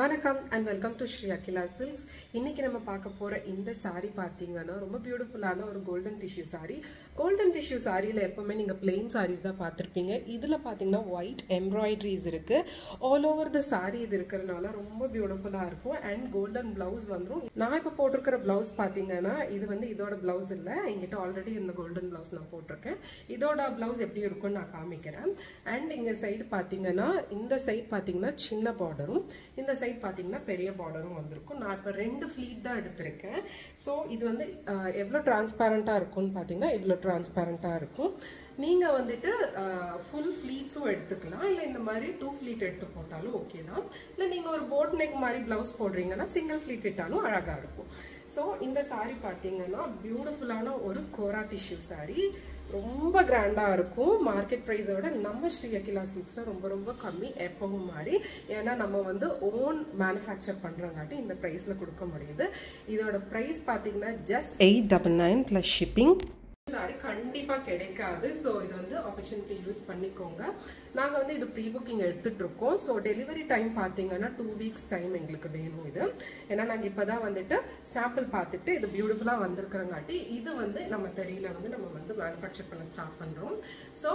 வணக்கம் and welcome to Shri Akila Silks. இன்னைக்கு நம்ம பார்க்க போற இந்த saree பாத்தீங்கன்னா ரொம்ப பியூட்டிஃபுல்லான ஒரு golden tissue saree. Golden tissue sareeல எப்பவுமே நீங்க plain sarees தான் பார்த்திருப்பீங்க. இதுல பாத்தீங்கன்னா white embroideries இருக்கு. All over the saree இது இருக்கறனால ரொம்ப பியூட்டிஃபுல்லா இருக்கும் and golden blouse வந்துரும். நான் இப்ப போட்டுக்கிற blouse பாத்தீங்கன்னா இது வந்து இதோட blouse இல்ல. என்கிட்ட ஆல்ரெடி இந்த golden blouse நான் போட்டுருக்கேன். இதோட blouse எப்படி இருக்கும்னு நான் காமிக்கிறேன். and இங்க சைடு பாத்தீங்கன்னா இந்த சைடு பாத்தீங்கன்னா சின்ன borderம் இந்த சைடு பாத்தீங்கன்னா பெரிய பார்டரும் வந்திருக்கும். நான் இப்ப ரெண்டு ஃப்ளீட் தான் எடுத்துர்க்கேன். சோ இது வந்து எவ்வளவு டிரான்ஸ்பரண்டா இருக்கும்னு பாத்தீங்கன்னா இவ்வளவு டிரான்ஸ்பரண்டா இருக்கும். நீங்க வந்துட்டு full ஃப்ளீட்ஸும் எடுத்துக்கலாம். இல்ல இந்த மாதிரி 2 ஃப்ளீட் எடுத்து போட்டாலும் ஓகே தான். இல்ல நீங்க ஒரு போட் நெக் மாதிரி ப்ளவுஸ் போடுறீங்கன்னா சிங்கிள் ஃப்ளீட் விட்டாலும் அழகா இருக்கும். சோ இந்த saree பாத்தீங்கன்னா பியூட்டிஃபுல்லான ஒரு கோரா டிஷ்யூ saree. ரொம்ப கிராண்டா இருக்கும். மார்க்கெட் பிரைஸை விட நம்ம ஸ்ரீ அகிலா சில்க்ஸ்ல ரொம்ப கம்மி எப்பவும் மாதிரி. ஏன்னா நம்ம வந்து ஓன் மேனுஃபேக்சர் பண்றங்காட்டி இந்த பிரைஸ்ல கொடுக்க முடியுது. இதோட பிரைஸ் பாத்தீங்கன்னா just 899 plus shipping. சாரி கண்டிப்பா கிடைக்காது. சோ இது வந்து ஆப்பர்ச்சுனிட்டி யூஸ் பண்ணிக்கோங்க. நாங்க வந்து இது ப்ரீ புக்கிங் எடுத்துட்டு இருக்கோம். சோ டெலிவரி டைம் பாத்தீங்கன்னா 2 வீக்ஸ் டைம் எங்களுக்கு வேணும் இது. ஏன்னா நாங்க இப்பதான் வந்துட்டு சாம்பிள் பார்த்துட்டு இது பியூட்டிஃபுல்லா வந்திருக்கிறங்காட்டி இது வந்து நம்ம தெரியல வந்து நம்ம வந்து மேனுஃபேக்சர் பண்ண ஸ்டார்ட் பண்றோம். சோ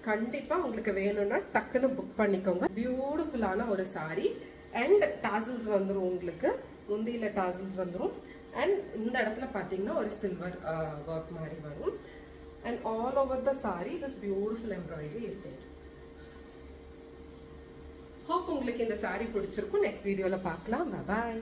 கண்டிப்பா உங்களுக்கு வேணும்னா டக்குன்னு புக் பண்ணிக்கோங்க. பியூட்டிஃபுல்லான ஒரு saree and tassels வந்துரும். உங்களுக்கு முந்தியில tassels வந்துரும். And இந்த இடத்துல பாத்தீங்கன்னா ஒரு சில்வர் work மாதிரி வரும். And all over the saree this beautiful embroidery is there. Hope உங்களுக்கு இந்த saree பிடிச்சிருக்கும். Next வீடியோல பார்க்கலாம். Bye bye.